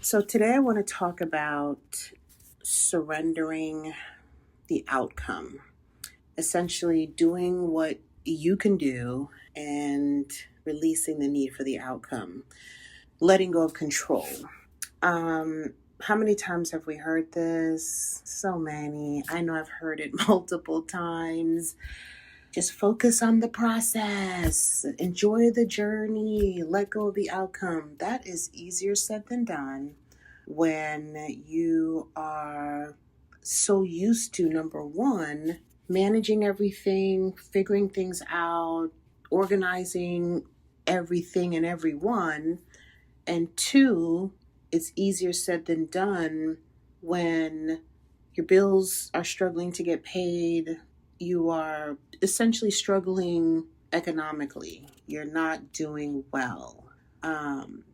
So, today I want to talk about surrendering the outcome, essentially doing what you can do and releasing the need for the outcome, letting go of control. How many times have we heard this? So many. I know I've heard it multiple times. Just focus on the process, enjoy the journey, let go of the outcome. That is easier said than done when you are so used to, number one, managing everything, figuring things out, organizing everything and everyone. And two, it's easier said than done when your bills are struggling to get paid, you are essentially struggling economically, you're not doing well.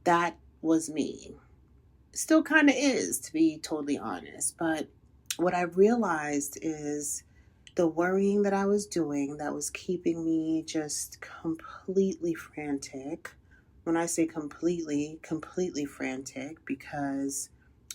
That was me. Still kind of is, to be totally honest. But what I realized is the worrying that I was doing that was keeping me just completely frantic. When I say completely frantic, because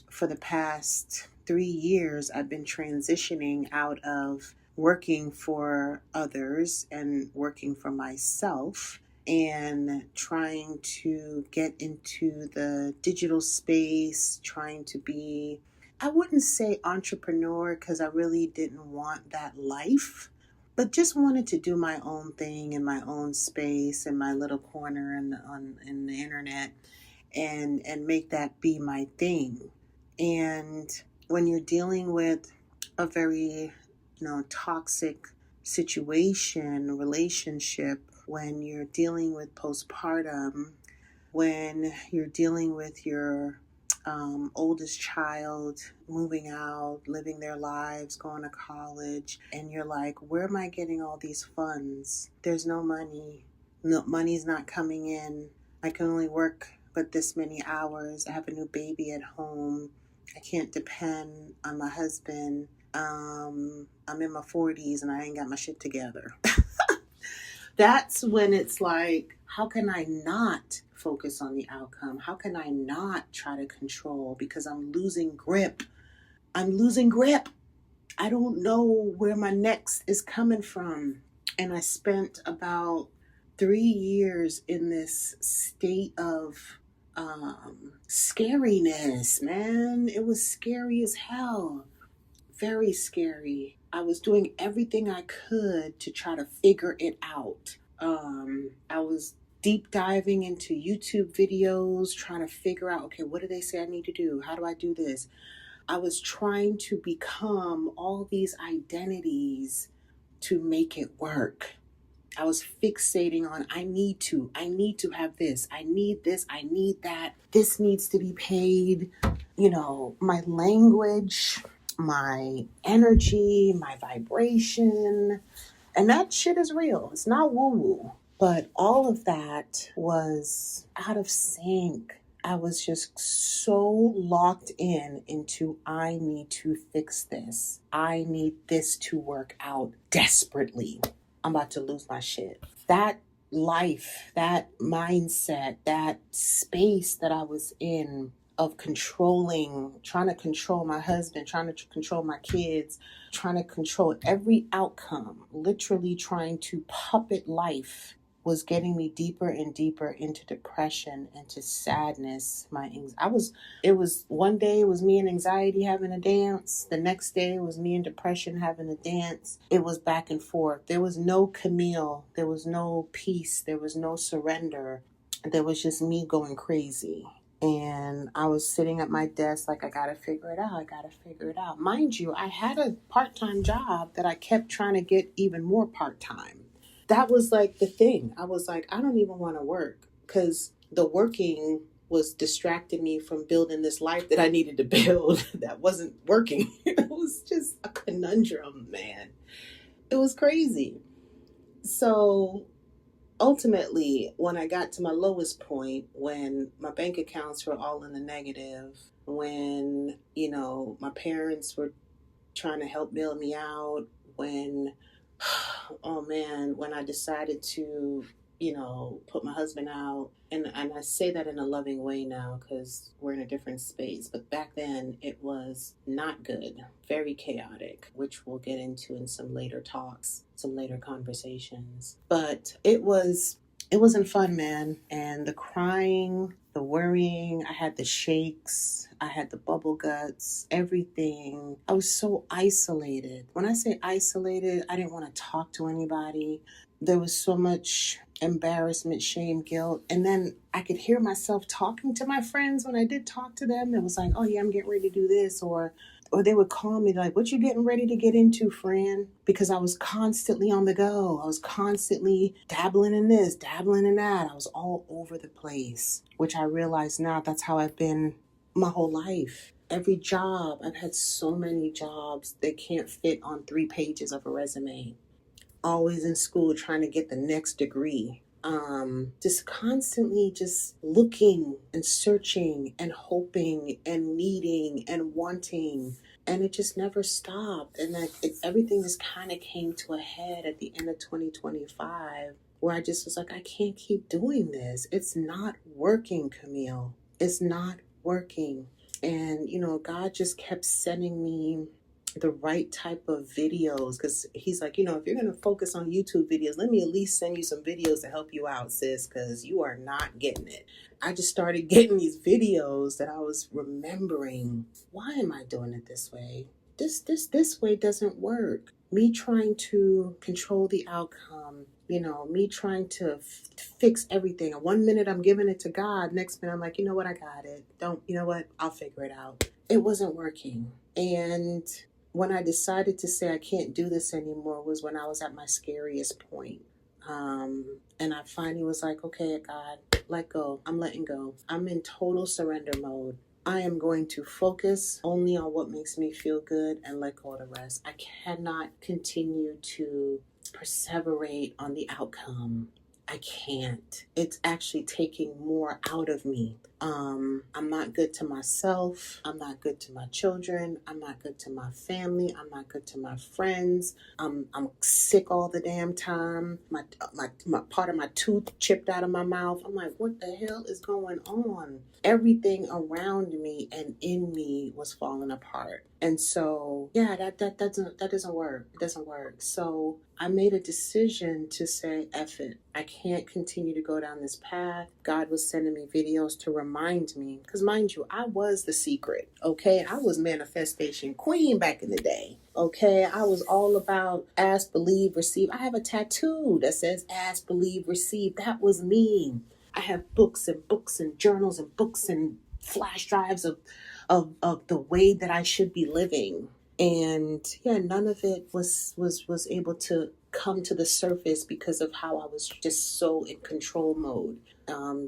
for the past 3 years, I've been transitioning out of working for others and working for myself and trying to get into the digital space, trying to be, I wouldn't say entrepreneur because I really didn't want that life, but just wanted to do my own thing in my own space in my little corner in the internet and make that be my thing. And when you're dealing with a very, toxic situation, relationship, when you're dealing with postpartum, when you're dealing with your oldest child moving out, living their lives, going to college, and you're like, where am I getting all these funds? There's no money. No, money's not coming in. I can only work but this many hours. I have a new baby at home. I can't depend on my husband. I'm in my 40s and I ain't got my shit together. That's when it's like, how can I not focus on the outcome? How can I not try to control? Because I'm losing grip. I don't know where my next is coming from. And I spent about 3 years in this state of scariness, man. It was scary as hell. Very scary. I was doing everything I could to try to figure it out. I was deep diving into YouTube videos, trying to figure out, okay, what do they say I need to do? How do I do this? I was trying to become all these identities to make it work. I was fixating on, I need to have this, I need that, this needs to be paid. My language, my energy, my vibration, and that shit is real. It's not woo-woo. But all of that was out of sync. I was just so locked into I need to fix this. I need this to work out desperately. I'm about to lose my shit. That life, that mindset, that space that I was in of controlling, trying to control my husband, trying to control my kids, trying to control every outcome, literally trying to puppet life, was getting me deeper and deeper into depression, into sadness. It was one day it was me and anxiety having a dance. The next day it was me and depression having a dance. It was back and forth. There was no Camille. There was no peace. There was no surrender. There was just me going crazy. And I was sitting at my desk like, I gotta figure it out. Mind you, I had a part-time job that I kept trying to get even more part-time. That was like the thing. I was like, I don't even want to work because the working was distracting me from building this life that I needed to build that wasn't working. It was just a conundrum, man. It was crazy. So ultimately, when I got to my lowest point, when my bank accounts were all in the negative, when, my parents were trying to help bail me out, when, oh man, when I decided to, put my husband out. And I say that in a loving way now because we're in a different space. But back then it was not good, very chaotic, which we'll get into in some later talks, some later conversations. But it wasn't fun, man. And the crying, the worrying, I had the shakes, I had the bubble guts, everything. I was so isolated. When I say isolated, I didn't want to talk to anybody. There was so much embarrassment, shame, guilt. And then I could hear myself talking to my friends when I did talk to them. It was like, oh yeah, I'm getting ready to do this, or they would call me like, what you getting ready to get into, Fran? Because I was constantly on the go. I was constantly dabbling in this, dabbling in that. I was all over the place, which I realize now that's how I've been my whole life. Every job, I've had so many jobs that can't fit on 3 pages of a resume. Always in school trying to get the next degree. Just constantly just looking and searching and hoping and needing and wanting, and it just never stopped. And everything just kind of came to a head at the end of 2025, where I just was like, I can't keep doing this. It's not working, Camille. It's not working. And God just kept sending me the right type of videos, because he's like, if you're going to focus on YouTube videos, let me at least send you some videos to help you out, sis, because you are not getting it. I just started getting these videos that I was remembering. Why am I doing it this way? This way doesn't work. Me trying to control the outcome, me trying to fix everything. And 1 minute I'm giving it to God. Next minute I'm like, you know what? I got it. I'll figure it out. It wasn't working. And when I decided to say I can't do this anymore was when I was at my scariest point. And I finally was like, okay, God, let go. I'm letting go. I'm in total surrender mode. I am going to focus only on what makes me feel good and let go of the rest. I cannot continue to perseverate on the outcome. I can't. It's actually taking more out of me. I'm not good to myself. I'm not good to my children. I'm not good to my family. I'm not good to my friends. I'm sick all the damn time. My part of my tooth chipped out of my mouth. I'm like, what the hell is going on? Everything around me and in me was falling apart. And so, yeah, that doesn't work. It doesn't work. So I made a decision to say, F it. I can't continue to go down this path. God was sending me videos to remind me, because mind you, I was the secret, okay? I was manifestation queen back in the day, okay? I was all about ask, believe, receive. I have a tattoo that says ask, believe, receive. That was me. I have books and journals and books and flash drives of the way that I should be living. And yeah, none of it was able to come to the surface because of how I was just so in control mode.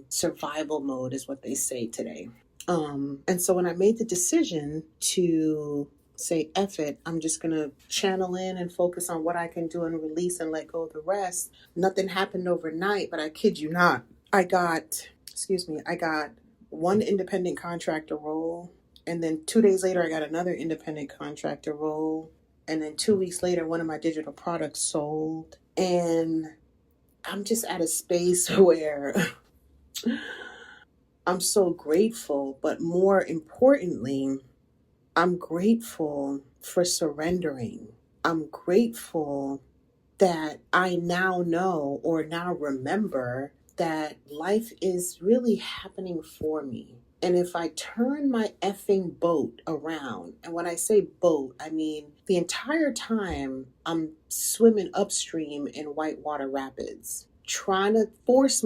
Survival mode is what they say today. And so when I made the decision to say, F it, I'm just going to channel in and focus on what I can do and release and let go of the rest. Nothing happened overnight, but I kid you not. I got one independent contractor role. And then 2 days later, I got another independent contractor role. And then 2 weeks later, one of my digital products sold. And I'm just at a space where I'm so grateful. But more importantly, I'm grateful for surrendering. I'm grateful that I now know or now remember that life is really happening for me. And if I turn my effing boat around, and when I say boat, I mean the entire time I'm swimming upstream in whitewater rapids, trying to force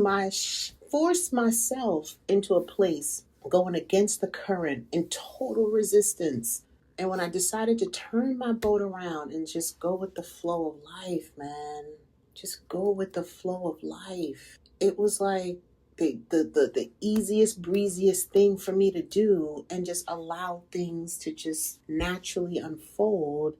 myself into a place going against the current in total resistance. And when I decided to turn my boat around and just go with the flow of life, man, just go with the flow of life, it was like the easiest, breeziest thing for me to do, and just allow things to just naturally unfold.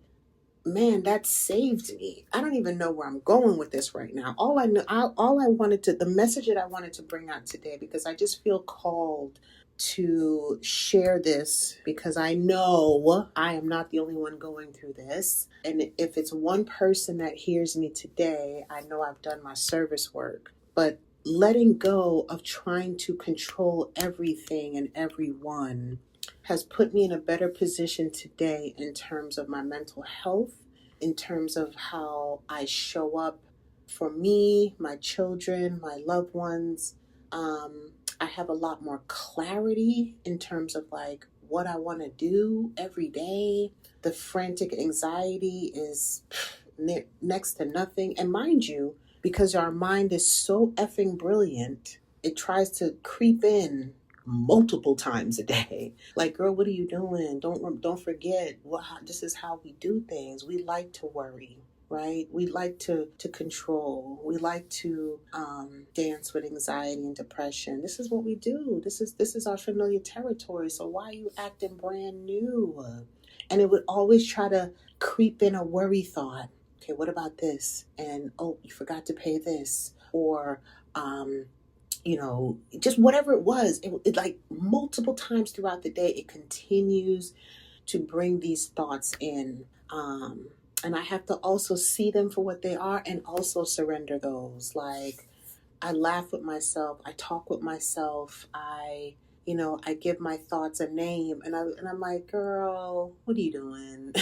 Man, that saved me. I don't even know where I'm going with this right now. The message that I wanted to bring out today, because I just feel called to share this, because I know I am not the only one going through this. And if it's one person that hears me today, I know I've done my service work. But letting go of trying to control everything and everyone has put me in a better position today in terms of my mental health, in terms of how I show up for me, my children, my loved ones. I have a lot more clarity in terms of like what I want to do every day. The frantic anxiety is next to nothing. And mind you, because our mind is so effing brilliant, it tries to creep in multiple times a day. Like, girl, what are you doing? Don't forget this is how we do things. We like to worry, right? We like to control. We like to dance with anxiety and depression. This is what we do. This is our familiar territory. So why are you acting brand new? And it would always try to creep in a worry thought. Okay, what about this? And oh, you forgot to pay this, or just whatever it was. It like multiple times throughout the day, it continues to bring these thoughts in. And I have to also see them for what they are and also surrender those. Like, I laugh with myself, I talk with myself, I give my thoughts a name, and I'm like, girl, what are you doing?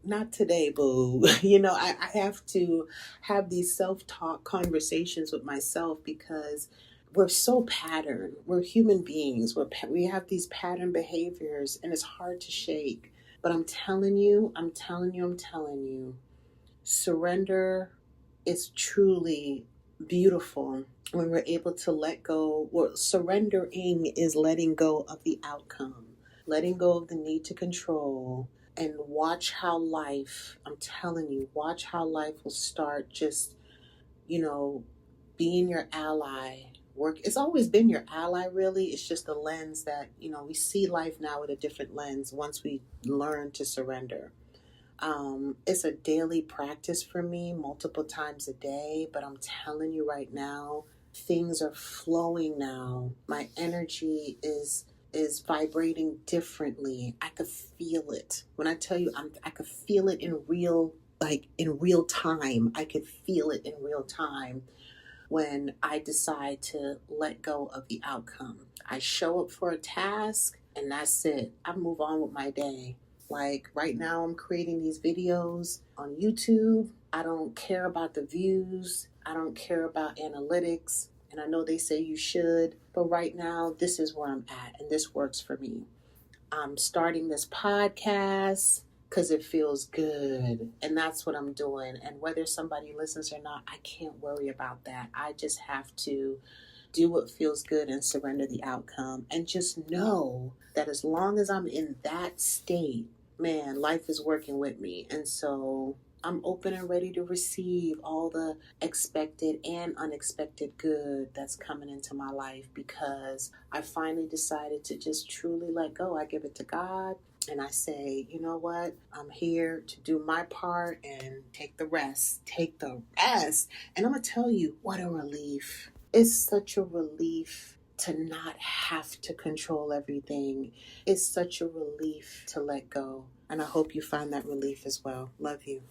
Not today, boo. I have to have these self-talk conversations with myself because we're so patterned. We're human beings. We have these pattern behaviors, and it's hard to shake. But I'm telling you, surrender is truly beautiful when we're able to let go. Well, surrendering is letting go of the outcome, letting go of the need to control, and watch how life, I'm telling you, watch how life will start just, being your ally. It's always been your ally, really. It's just the lens that, we see life now with a different lens once we learn to surrender. It's a daily practice for me, multiple times a day, but I'm telling you right now, things are flowing now. My energy is vibrating differently. I could feel it. When I tell you, I could feel it in real time. I could feel it in real time when I decide to let go of the outcome. I show up for a task and that's it. I move on with my day. Like right now, I'm creating these videos on YouTube. I don't care about the views. I don't care about analytics. And I know they say you should, but right now, this is where I'm at, and this works for me. I'm starting this podcast because it feels good, and that's what I'm doing. And whether somebody listens or not, I can't worry about that. I just have to do what feels good and surrender the outcome, and just know that as long as I'm in that state, man, life is working with me. And so I'm open and ready to receive all the expected and unexpected good that's coming into my life because I finally decided to just truly let go. I give it to God and I say, you know what? I'm here to do my part and take the rest. Take the rest. And I'm going to tell you, what a relief. It's such a relief to not have to control everything. It's such a relief to let go. And I hope you find that relief as well. Love you.